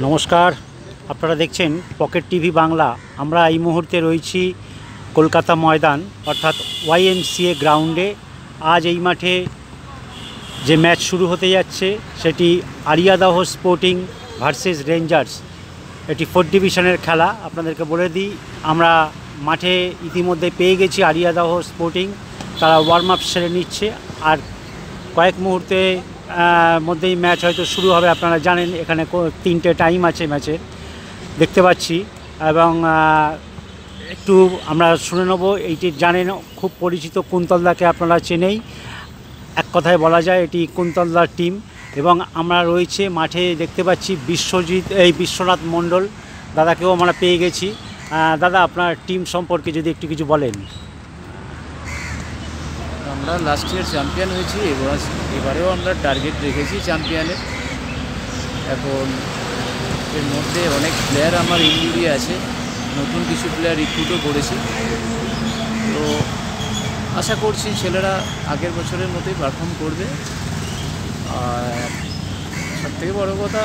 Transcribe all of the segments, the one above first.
নমস্কার, আপনারা দেখছেন পকেট টিভি বাংলা। আমরা এই মুহূর্তে রয়েছি কলকাতা ময়দান অর্থাৎ YMCA গ্রাউন্ডে। আজ এই মাঠে যে ম্যাচ শুরু হতে যাচ্ছে সেটি আরিয়াদহ স্পোর্টিং ভার্সেস রেঞ্জার্স। এটি 4th ডিভিশনের খেলা। আপনাদেরকে বলে দিই, আমরা মাঠে ইতিমধ্যে পেয়ে গেছি আরিয়াদহ স্পোর্টিং। তারা ওয়ার্ম আপ সেরে নিচ্ছে, আর কয়েক মুহূর্তে মধ্যেই ম্যাচ হয়তো শুরু হবে। আপনারা জানেন এখানে 3টে টাইম আছে ম্যাচের, দেখতে পাচ্ছি। এবং একটু আমরা শুনে নেব, এইটি জানেন খুব পরিচিত কুন্তলদাকে আপনারা চেনেই। এক কথায় বলা যায় এটি কুন্তলদার টিম। এবং আমরা রয়েছে মাঠে, দেখতে পাচ্ছি বিশ্বনাথ মণ্ডল দাদাকেও আমরা পেয়ে গেছি। দাদা, আপনার টিম সম্পর্কে যদি একটু কিছু বলেন। আমরা লাস্ট ইয়ার চ্যাম্পিয়ন হয়েছি, এবারেও আমরা টার্গেট রেখেছি চ্যাম্পিয়নের। এখন এর মধ্যে অনেক প্লেয়ার আমার ইনজুরি আছে, নতুন কিছু প্লেয়ার রিক্রুটও করেছি। তো আশা করছি ছেলেরা আগের বছরের মতোই পারফর্ম করবে। আর সবথেকে বড় কথা,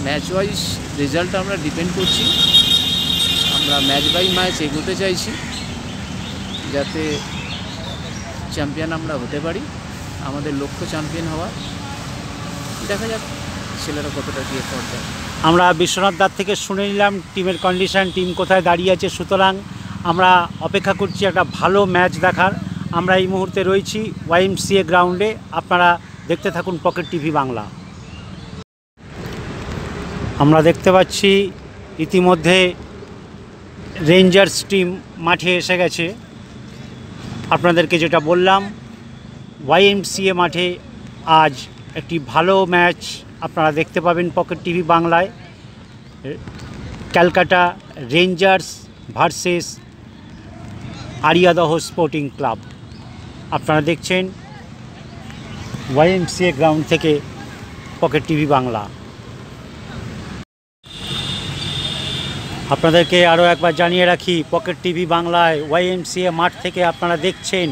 ম্যাচ ওয়াইজ রেজাল্ট আমরা ডিপেন্ড করছি। আমরা ম্যাচ বাই ম্যাচ এগোতে চাইছি যাতে চ্যাম্পিয়ন আমরা হতে পারি। আমাদের লক্ষ্য চ্যাম্পিয়ন হওয়া। দেখা যাক ছেলেরা কতটা কি এফোর্ট দেয়। আমরা বিশ্বনাথ দার থেকে শুনে নিলাম টিমের কন্ডিশন, টিম কোথায় দাঁড়িয়ে আছে। সুতরাং আমরা অপেক্ষা করছি একটা ভালো ম্যাচ দেখার। আমরা এই মুহূর্তে রয়েছি YMCA গ্রাউন্ডে। আপনারা দেখতে থাকুন পকেট টিভি বাংলা। আমরা দেখতে পাচ্ছি ইতিমধ্যে রেঞ্জার্স টিম মাঠে এসে গেছে। আপনাদেরকে যেটা বললাম, YMCA মাঠে আজ একটি ভালো ম্যাচ আপনারা দেখতে পাবেন পকেট টিভি বাংলায়। Calcutta rangers versus Ariadaha sporting club. আপনারা দেখছেন YMCA গ্রাউন্ড থেকে পকেট টিভি বাংলা। আপনাদেরকে আরও একবার জানিয়ে রাখি, পকেট টিভি বাংলায় YMCA মাঠ থেকে আপনারা দেখছেন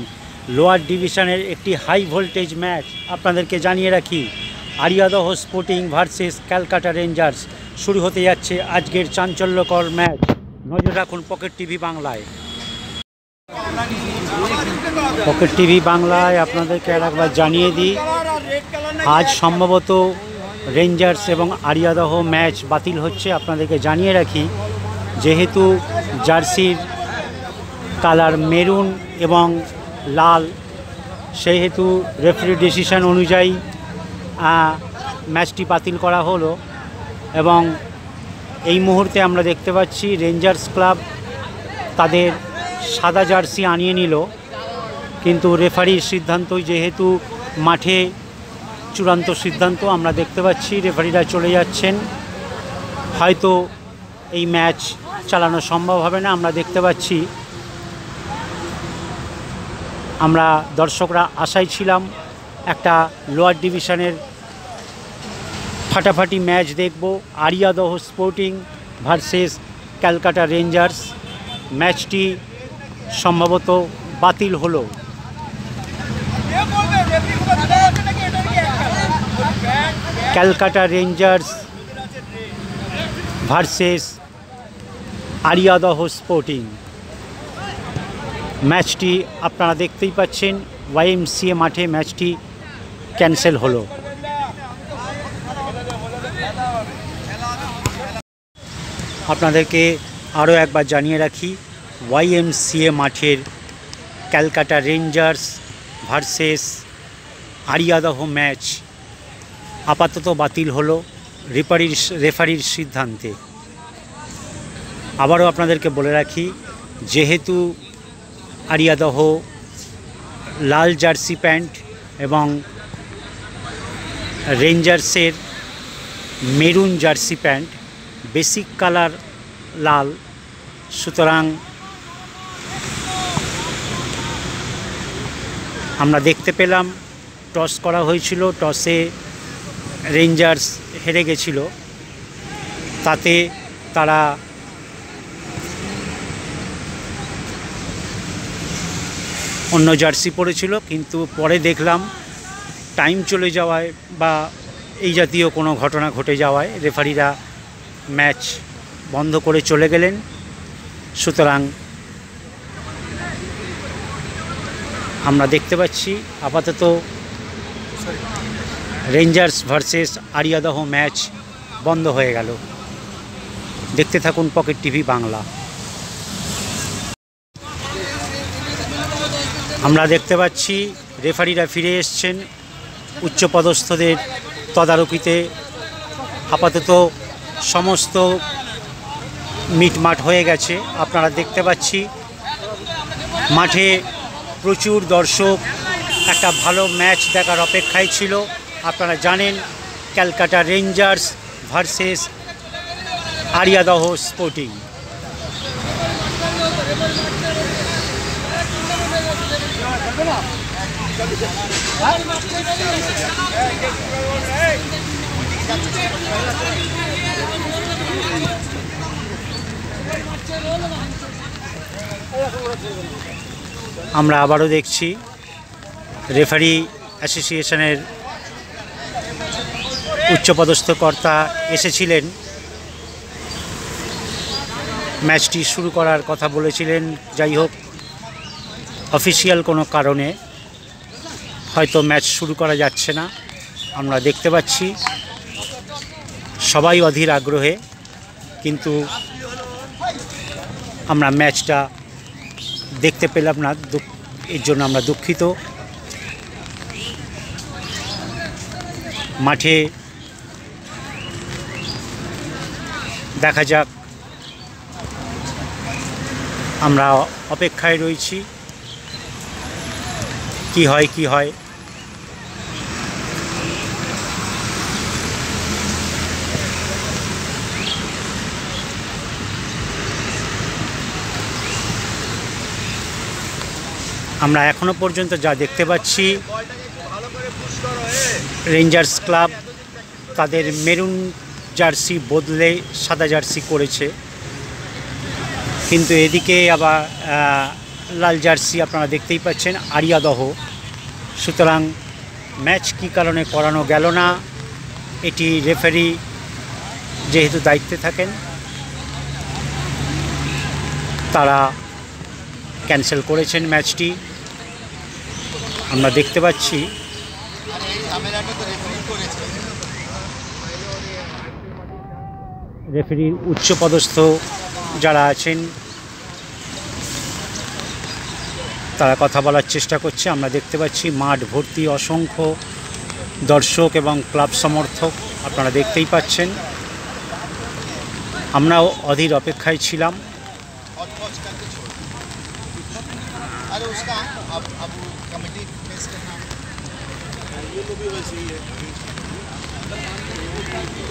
লোয়ার ডিভিশনের একটি হাই ভোল্টেজ ম্যাচ। আপনাদেরকে জানিয়ে রাখি, Ariadaha sporting versus Calcutta rangers শুরু হতে যাচ্ছে আজকের চাঞ্চল্যকর ম্যাচ। নজর রাখুন পকেট টিভি বাংলায়। পকেট টিভি বাংলায় আপনাদেরকে আর একবার জানিয়ে দিই, আজ সম্ভবত রেঞ্জার্স এবং আরিয়াদহ ম্যাচ বাতিল হচ্ছে। আপনাদেরকে জানিয়ে রাখি, যেহেতু জার্সির কালার মেরুন এবং লাল, সেহেতু রেফারি ডিসিশন অনুযায়ী ম্যাচটি বাতিল করা হলো। এবং এই মুহূর্তে আমরা দেখতে পাচ্ছি রেঞ্জার্স ক্লাব তাদের সাদা জার্সি আনিয়ে নিল, কিন্তু রেফারির সিদ্ধান্তই যেহেতু মাঠে চূড়ান্ত সিদ্ধান্ত। আমরা দেখতে পাচ্ছি রেফারিরা চলে যাচ্ছেন, হয়তো এই ম্যাচ চালানো সম্ভব হবে না। আমরা দেখতে পাচ্ছি, আমরা দর্শকরা আশায় ছিলাম একটা লোয়ার ডিভিশনের ফাটাফাটি ম্যাচ দেখব, Ariadaha sporting versus Calcutta rangers. ম্যাচটি সম্ভবত বাতিল হলো। Calcutta rangers versus Ariadaha sporting ম্যাচটি আপনারা দেখতেই পাচ্ছেন YMCA মাঠে ম্যাচটি ক্যান্সেল হলো। আপনাদেরকে আরও একবার জানিয়ে রাখি, YMCA মাঠের Calcutta rangers versus Ariadaha match আপাতত বাতিল হলো রেফারির সিদ্ধান্তে। আবারও আপনাদেরকে বলে রাখি, যেহেতু আরিয়াদহ লাল জার্সি প্যান্ট এবং রেঞ্জার্সের maroon jersey pant, basic colour লাল, সুতরাং আমরা দেখতে পেলাম টস করা হয়েছিল, টসে রেঞ্জার্স হেরে গেছিল। তাতে তারা অন্য জার্সি পরেছিল, কিন্তু পরে দেখলাম টাইম চলে যাওয়ায় বা এই জাতীয় কোনো ঘটনা ঘটে যাওয়ায় রেফারিরা ম্যাচ বন্ধ করে চলে গেলেন। সুতরাং আমরা দেখতে পাচ্ছি আপাতত রেঞ্জার্স ভার্সেস আরিয়াদহ ম্যাচ বন্ধ হয়ে গেল। দেখতে থাকুন পকেট টিভি বাংলা। আমরা দেখতে পাচ্ছি রেফারিরা ফিরে এসছেন উচ্চপদস্থদের তদারকিতে। আপাতত সমস্ত মিটমাট হয়ে গেছে। আপনারা দেখতে পাচ্ছি মাঠে প্রচুর দর্শক একটা ভালো ম্যাচ দেখার অপেক্ষায় ছিল। আপনারা জানেন Calcutta rangers versus Ariadaha sporting. আমরা আবারও দেখছি রেফারি অ্যাসোসিয়েশনের উচ্চপদস্থ কর্তা এসেছিলেন, ম্যাচটি শুরু করার কথা বলেছিলেন। যাই হোক, অফিসিয়াল কোনো কারণে হয়তো ম্যাচ শুরু করা যাচ্ছে না। আমরা দেখতে পাচ্ছি সবাই অধীর আগ্রহে, কিন্তু আমরা ম্যাচটা দেখতে পেলাম না, এর জন্য আমরা দুঃখিত। মাঠে দেখা যাক, আমরা অপেক্ষায় রয়েছি কি হয়। আমরা এখনো পর্যন্ত যা দেখতে পাচ্ছি, রেঞ্জার্স ক্লাব তাদের মেরুন জার্সি বদলে সাদা জার্সি করেছে, কিন্তু এদিকে আবার লাল জার্সি আপনারা দেখতেই পাচ্ছেন আরিয়াদহ। সুতরাং ম্যাচ কী কারণে করানো গেল না, এটি রেফারি যেহেতু দায়িত্বে থাকেন তারা ক্যান্সেল করেছেন ম্যাচটি। আমরা দেখতে পাচ্ছি রেফারির উচ্চপদস্থ যারা আছেন তারা কথা বলার চেষ্টা করছে। আমরা দেখতে পাচ্ছি মাঠ ভর্তি অসংখ্য দর্শক এবং ক্লাব সমর্থক, আপনারা দেখতেই পাচ্ছেন। আমরাও অধীর অপেক্ষায় ছিলাম।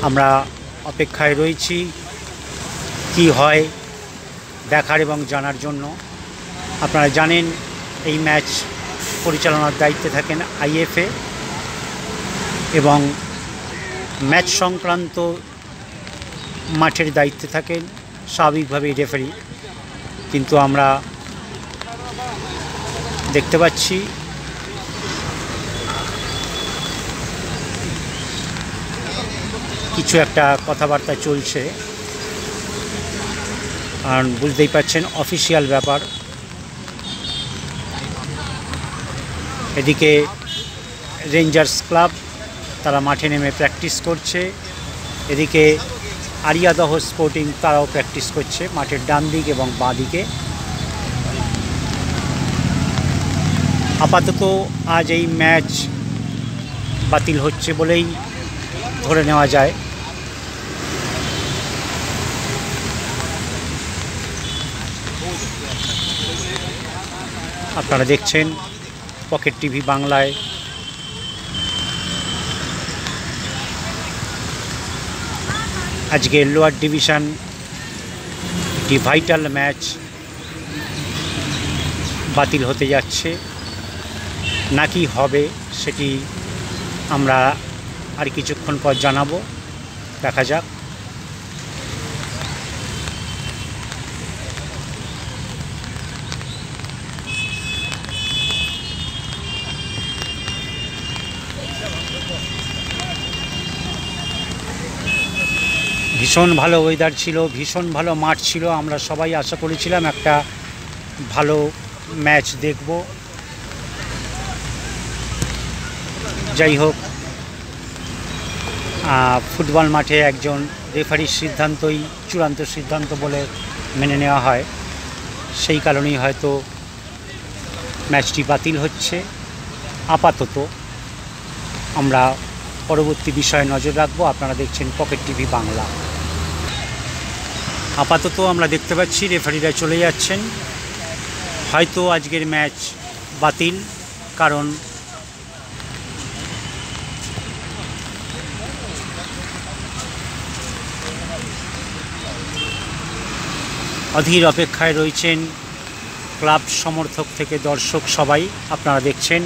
আমরা অপেক্ষায় রয়েছি কি হয় দেখার এবং জানার জন্য। আপনারা জানেন এই ম্যাচ পরিচালনার দায়িত্বে থাকেন আইএফএ এবং ম্যাচ সংক্রান্ত মাঠের দায়িত্বে থাকেন স্বাভাবিকভাবেই রেফারি। কিন্তু আমরা দেখতে পাচ্ছি কিছু একটা কথাবার্তা চলছে, কারণ বুঝতেই পাচ্ছেন অফিসিয়াল ব্যাপার। এদিকে রেঞ্জার্স ক্লাব তারা মাঠে নেমে প্র্যাকটিস করছে, এদিকে আরিয়াদহ স্পোর্টিং তারাও প্র্যাকটিস করছে মাঠের ডান দিক এবং বাঁ দিকে। আপাতত আজ এই ম্যাচ বাতিল হচ্ছে বলেই ধরে নেওয়া যায়। আপনারা দেখছেন পকেট টিভি বাংলায়। আজকে লোয়ার ডিভিশন একটি ভাইটাল ম্যাচ বাতিল হতে যাচ্ছে, নাকি হবে সেটি আমরা আর কিছুক্ষণ পর জানাবো, দেখা যাক। ভীষণ ভালো ওয়েদার ছিল, ভীষণ ভালো মাঠ ছিল। আমরা সবাই আশা করেছিলাম একটা ভালো ম্যাচ দেখব। যাই হোক, ফুটবল মাঠে একজন রেফারির সিদ্ধান্তই চূড়ান্ত সিদ্ধান্ত বলে মেনে নেওয়া হয়, সেই কারণেই হয়তো ম্যাচটি বাতিল হচ্ছে। আপাতত আমরা পরবর্তী বিষয়ে নজর রাখবো। আপনারা দেখছেন পকেট টিভি বাংলা। আপাতত আমরা দেখতে পাচ্ছি রেফারিরা চলে যাচ্ছেন। হয়তো আজকের ম্যাচ বাতিল, কারণ অধীর অপেক্ষায় রয়েছেন ক্লাব সমর্থক থেকে দর্শক সবাই। আপনারা দেখছেন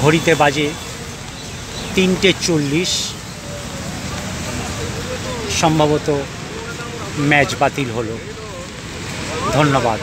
ঘড়িতে বাজে 3:40। সম্ভবত ম্যাচ বাতিল হলো। ধন্যবাদ।